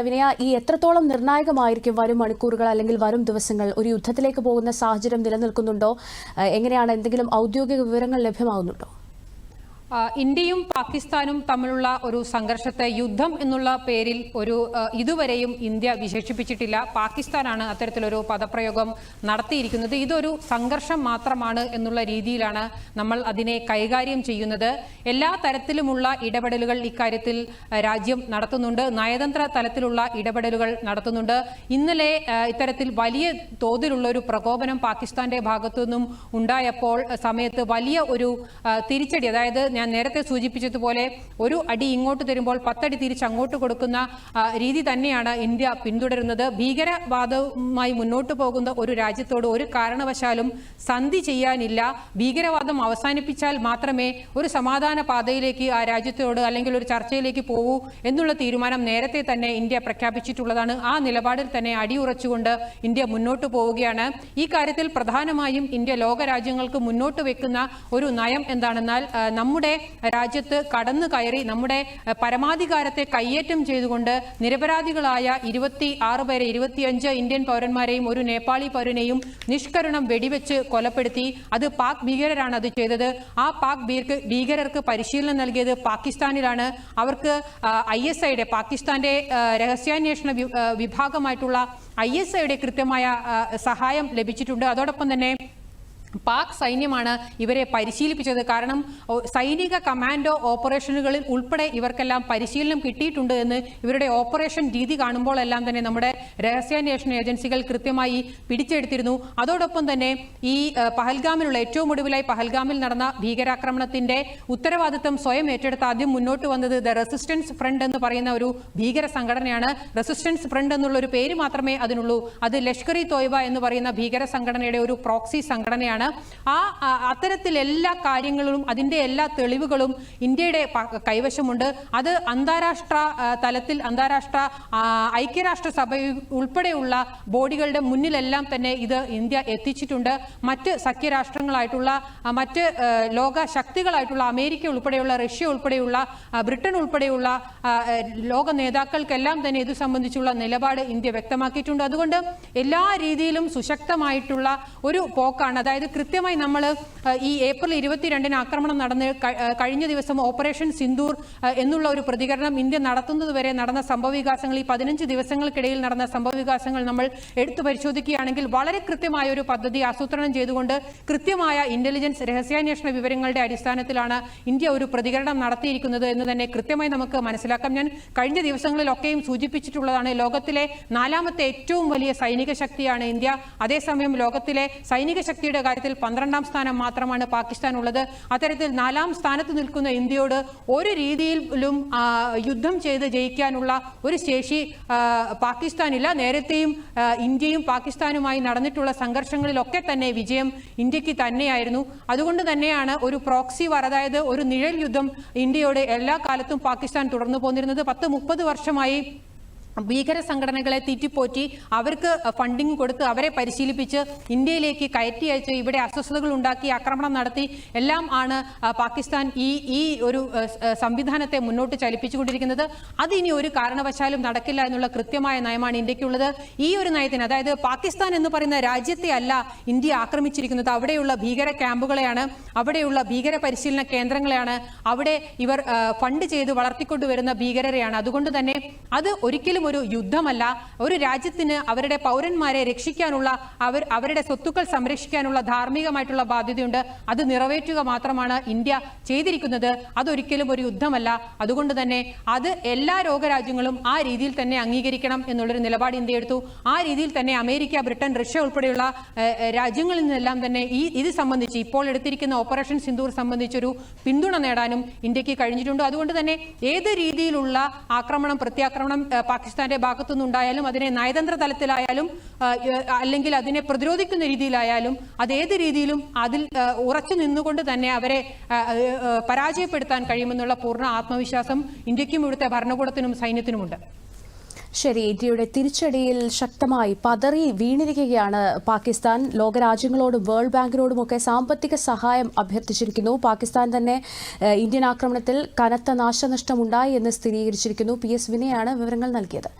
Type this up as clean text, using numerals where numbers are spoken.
വിനയ, ഈ എത്രത്തോളം നിർണായകമായിരിക്കും വരും മണിക്കൂറുകൾ അല്ലെങ്കിൽ വരും ദിവസങ്ങൾ? ഒരു യുദ്ധത്തിലേക്ക് പോകുന്ന സാഹചര്യം നിലനിൽക്കുന്നുണ്ടോ? എങ്ങനെയാണ്? എന്തെങ്കിലും ഔദ്യോഗിക വിവരങ്ങൾ ലഭ്യമാകുന്നുണ്ടോ? ഇന്ത്യയും പാകിസ്ഥാനും തമ്മിലുള്ള ഒരു സംഘർഷത്തെ യുദ്ധം എന്നുള്ള പേരിൽ ഇതുവരെയും ഇന്ത്യ വിശേഷിപ്പിച്ചിട്ടില്ല. പാകിസ്ഥാനാണ് അത്തരത്തിലൊരു പദപ്രയോഗം നടത്തിയിരിക്കുന്നത്. ഇതൊരു സംഘർഷം മാത്രമാണ് എന്നുള്ള രീതിയിലാണ് നമ്മൾ അതിനെ കൈകാര്യം ചെയ്യുന്നത്. എല്ലാ തരത്തിലുമുള്ള ഇടപെടലുകൾ ഇക്കാര്യത്തിൽ രാജ്യം നടത്തുന്നുണ്ട്. നയതന്ത്ര തലത്തിലുള്ള ഇടപെടലുകൾ നടത്തുന്നുണ്ട്. ഇന്നലെ ഇത്തരത്തിൽ വലിയ തോതിലുള്ള ഒരു പ്രകോപനം പാകിസ്ഥാന്റെ ഭാഗത്തു നിന്നും ഉണ്ടായപ്പോൾ സമയത്ത് വലിയ ഒരു തിരിച്ചടി, അതായത് ഞാൻ നേരത്തെ സൂചിപ്പിച്ചതുപോലെ ഒരു അടി ഇങ്ങോട്ട് തരുമ്പോൾ 10 അടി തിരിച്ച് അങ്ങോട്ട് കൊടുക്കുന്ന രീതി തന്നെയാണ് ഇന്ത്യ പിന്തുടരുന്നത്. ഭീകരവാദവുമായി മുന്നോട്ട് പോകുന്ന ഒരു രാജ്യത്തോട് ഒരു കാരണവശാലും സന്ധി ചെയ്യാനില്ല. ഭീകരവാദം അവസാനിപ്പിച്ചാൽ മാത്രമേ ഒരു സമാധാന പാതയിലേക്ക് ആ രാജ്യത്തോട് അല്ലെങ്കിൽ ഒരു ചർച്ചയിലേക്ക് പോകൂ എന്നുള്ള തീരുമാനം നേരത്തെ തന്നെ ഇന്ത്യ പ്രഖ്യാപിച്ചിട്ടുള്ളതാണ്. ആ നിലപാടിൽ തന്നെ അടിയുറച്ചുകൊണ്ട് ഇന്ത്യ മുന്നോട്ട് പോവുകയാണ്. ഈ കാര്യത്തിൽ പ്രധാനമായും ഇന്ത്യ ലോകരാജ്യങ്ങൾക്ക് മുന്നോട്ട് വെക്കുന്ന ഒരു നയം എന്താണെന്നാൽ നമ്മുടെ രാജ്യത്ത് കടന്നു കയറി നമ്മുടെ പരമാധികാരത്തെ കയ്യേറ്റം ചെയ്തുകൊണ്ട് നിരപരാധികളായ 26 പേരെ, 25 ഇന്ത്യൻ പൗരന്മാരെയും ഒരു നേപ്പാളി പൗരനെയും നിഷ്കരുണം വെടിവെച്ച് കൊലപ്പെടുത്തി. അത് പാക് ഭീകരരാണ് അത് ചെയ്തത്. ആ പാക് ഭീകരർക്ക് പരിശീലനം നൽകിയത് പാകിസ്ഥാനിലാണ്. അവർക്ക് ISIയുടെ, പാകിസ്ഥാന്റെ രഹസ്യാന്വേഷണ വിഭാഗമായിട്ടുള്ള ISIയുടെ കൃത്യമായ സഹായം ലഭിച്ചിട്ടുണ്ട്. അതോടൊപ്പം തന്നെ പാക് സൈന്യമാണ് ഇവരെ പരിശീലിപ്പിച്ചത്. കാരണം സൈനിക കമാൻഡോ ഓപ്പറേഷനുകളിൽ ഉൾപ്പെടെ ഇവർക്കെല്ലാം പരിശീലനം കിട്ടിയിട്ടുണ്ട് എന്ന് ഇവരുടെ ഓപ്പറേഷൻ രീതി കാണുമ്പോഴെല്ലാം തന്നെ നമ്മുടെ രഹസ്യാന്വേഷണ ഏജൻസികൾ കൃത്യമായി പിടിച്ചെടുത്തിരുന്നു. അതോടൊപ്പം തന്നെ ഈ പഹൽഗാമിലുള്ള ഏറ്റവും ഒടുവിലായി പഹൽഗാമിൽ നടന്ന ഭീകരാക്രമണത്തിന്റെ ഉത്തരവാദിത്വം സ്വയം ഏറ്റെടുത്ത് ആദ്യം മുന്നോട്ട് വന്നത് ദ റെസിസ്റ്റൻസ് ഫ്രണ്ട് എന്ന് പറയുന്ന ഒരു ഭീകര സംഘടനയാണ്. റെസിസ്റ്റൻസ് ഫ്രണ്ട് എന്നുള്ള ഒരു പേര് മാത്രമേ അതിനുള്ളൂ. അത് ലഷ്കർ ഇ തോയ്ബ എന്ന് പറയുന്ന ഭീകര സംഘടനയുടെ ഒരു പ്രോക്സി സംഘടനയാണ്. അത്തരത്തിൽ എല്ലാ കാര്യങ്ങളും അതിന്റെ എല്ലാ തെളിവുകളും ഇന്ത്യയുടെ കൈവശമുണ്ട്. അത് അന്താരാഷ്ട്ര തലത്തിൽ, അന്താരാഷ്ട്ര ഐക്യരാഷ്ട്രസഭ ഉൾപ്പെടെയുള്ള ബോഡികളുടെ മുന്നിലെല്ലാം തന്നെ ഇത് ഇന്ത്യ എത്തിച്ചിട്ടുണ്ട്. മറ്റ് സഖ്യരാഷ്ട്രങ്ങളായിട്ടുള്ള മറ്റ് ലോക ശക്തികളായിട്ടുള്ള അമേരിക്ക ഉൾപ്പെടെയുള്ള, റഷ്യ ഉൾപ്പെടെയുള്ള, ബ്രിട്ടൻ ഉൾപ്പെടെയുള്ള ലോക നേതാക്കൾക്കെല്ലാം തന്നെ ഇത് സംബന്ധിച്ചുള്ള നിലപാട് ഇന്ത്യ വ്യക്തമാക്കിയിട്ടുണ്ട്. അതുകൊണ്ട് എല്ലാ രീതിയിലും സുശക്തമായിട്ടുള്ള ഒരു പോക്കാണ്. അതായത് കൃത്യമായി നമ്മൾ ഈ ഏപ്രിൽ 22-ന് ആക്രമണം നടന്ന് കഴിഞ്ഞ ദിവസം ഓപ്പറേഷൻ സിന്ദൂർ എന്നുള്ള ഒരു പ്രതികരണം ഇന്ത്യ നടത്തുന്നതുവരെ നടന്ന സംഭവവികാസങ്ങൾ, ഈ 15 ദിവസങ്ങൾക്കിടയിൽ നടന്ന സംഭവവികാസങ്ങൾ നമ്മൾ എടുത്തു പരിശോധിക്കുകയാണെങ്കിൽ വളരെ കൃത്യമായ ഒരു പദ്ധതി ആസൂത്രണം ചെയ്തുകൊണ്ട് കൃത്യമായ ഇന്റലിജൻസ്, രഹസ്യാന്വേഷണ വിവരങ്ങളുടെ അടിസ്ഥാനത്തിലാണ് ഇന്ത്യ ഒരു പ്രതികരണം നടത്തിയിരിക്കുന്നത് എന്ന് തന്നെ കൃത്യമായി നമുക്ക് മനസ്സിലാക്കാം. ഞാൻ കഴിഞ്ഞ ദിവസങ്ങളിലൊക്കെയും സൂചിപ്പിച്ചിട്ടുള്ളതാണ്. ലോകത്തിലെ 4ാമത്തെ ഏറ്റവും വലിയ സൈനിക ശക്തിയാണ് ഇന്ത്യ. അതേസമയം ലോകത്തിലെ സൈനിക ശക്തിയുടെ കാര്യത്തിൽ 12ാം സ്ഥാനം മാത്രമാണ് പാകിസ്ഥാൻ ഉള്ളത്. അത്തരത്തിൽ 4ാം സ്ഥാനത്ത് നിൽക്കുന്ന ഇന്ത്യയോട് ഒരു രീതിയിലും യുദ്ധം ചെയ്ത് ജയിക്കാനുള്ള ഒരു ശേഷി പാകിസ്ഥാനില്ല. നേരത്തെയും ഇന്ത്യയും പാകിസ്ഥാനുമായി നടന്നിട്ടുള്ള സംഘർഷങ്ങളിലൊക്കെ തന്നെ വിജയം ഇന്ത്യക്ക് തന്നെയായിരുന്നു. അതുകൊണ്ട് തന്നെയാണ് ഒരു പ്രോക്സി വാർ, അതായത് ഒരു നിഴൽ യുദ്ധം ഇന്ത്യയോട് എല്ലാ കാലത്തും പാകിസ്ഥാൻ തുടർന്നു പോന്നിരുന്നത്. 10-30 വർഷമായി ഭീകര സംഘടനകളെ തീറ്റിപ്പോറ്റി അവർക്ക് ഫണ്ടിങ് കൊടുത്ത് അവരെ പരിശീലിപ്പിച്ച് ഇന്ത്യയിലേക്ക് കയറ്റി അയച്ച് ഇവിടെ അസ്വസ്ഥതകൾ ഉണ്ടാക്കി ആക്രമണം നടത്തി എല്ലാം ആണ് പാകിസ്ഥാൻ ഈ ഒരു സംവിധാനത്തെ മുന്നോട്ട് ചലിപ്പിച്ചുകൊണ്ടിരിക്കുന്നത്. അത് ഇനി ഒരു കാരണവശാലും നടക്കില്ല എന്നുള്ള കൃത്യമായ നയമാണ് ഇന്ത്യക്കുള്ളത്. ഈ ഒരു നയത്തിന്, അതായത് പാകിസ്ഥാൻ എന്ന് പറയുന്ന രാജ്യത്തെ അല്ല ഇന്ത്യ ആക്രമിച്ചിരിക്കുന്നത്, അവിടെയുള്ള ഭീകര ക്യാമ്പുകളെയാണ്, അവിടെയുള്ള ഭീകര പരിശീലന കേന്ദ്രങ്ങളെയാണ്, അവിടെ ഇവർ ഫണ്ട് ചെയ്ത് വളർത്തിക്കൊണ്ടുവരുന്ന ഭീകരരെയാണ്. അതുകൊണ്ട് തന്നെ അത് ഒരിക്കലും ഒരു യുദ്ധമല്ല. ഒരു രാജ്യത്തിന് അവരുടെ പൗരന്മാരെ രക്ഷിക്കാനുള്ള, അവരുടെ സ്വത്തുക്കൾ സംരക്ഷിക്കാനുള്ള ധാർമ്മികമായിട്ടുള്ള ബാധ്യതയുണ്ട്. അത് നിറവേറ്റുക മാത്രമാണ് ഇന്ത്യ ചെയ്തിരിക്കുന്നത്. അതൊരിക്കലും ഒരു യുദ്ധമല്ല. അതുകൊണ്ട് തന്നെ അത് എല്ലാ ലോകരാജ്യങ്ങളും ആ രീതിയിൽ തന്നെ അംഗീകരിക്കണം എന്നുള്ളൊരു നിലപാട് ഇന്ത്യ എടുത്തു. ആ രീതിയിൽ തന്നെ അമേരിക്ക, ബ്രിട്ടൻ, റഷ്യ ഉൾപ്പെടെയുള്ള രാജ്യങ്ങളിൽ നിന്നെല്ലാം തന്നെ ഇത് സംബന്ധിച്ച് ഇപ്പോൾ എടുത്തിരിക്കുന്ന ഓപ്പറേഷൻ സിന്ദൂർ സംബന്ധിച്ചൊരു പിന്തുണ നേടാനും ഇന്ത്യക്ക് കഴിഞ്ഞിട്ടുണ്ട്. അതുകൊണ്ട് തന്നെ ഏത് രീതിയിലുള്ള ആക്രമണം, പ്രത്യാക്രമണം പാകിസ്ഥാന്റെ ഭാഗത്തുനിന്നുണ്ടായാലും അതിനെ നയതന്ത്ര തലത്തിലായാലും അല്ലെങ്കിൽ അതിനെ പ്രതിരോധിക്കുന്ന രീതിയിലായാലും അതേത് രീതിയിലും അതിൽ ഉറച്ചു നിന്നുകൊണ്ട് തന്നെ അവരെ പരാജയപ്പെടുത്താൻ കഴിയുമെന്നുള്ള പൂർണ്ണ ആത്മവിശ്വാസം ഇന്ത്യക്കും ഇവിടുത്തെ ഭരണകൂടത്തിനും സൈന്യത്തിനുമുണ്ട്. ശരി, ഇന്ത്യയുടെ തിരിച്ചടിയിൽ ശക്തമായി പതറി വീണിരിക്കുകയാണ് പാകിസ്ഥാൻ. ലോകരാജ്യങ്ങളോടും വേൾഡ് ബാങ്കിനോടുമൊക്കെ സാമ്പത്തിക സഹായം അഭ്യർത്ഥിച്ചിരിക്കുന്നു. പാകിസ്ഥാൻ തന്നെ ഇന്ത്യൻ ആക്രമണത്തിൽ കനത്ത നാശനഷ്ടമുണ്ടായി എന്ന് സ്ഥിരീകരിച്ചിരിക്കുന്നു. PS വിനയാണ് വിവരങ്ങൾ നൽകിയത്.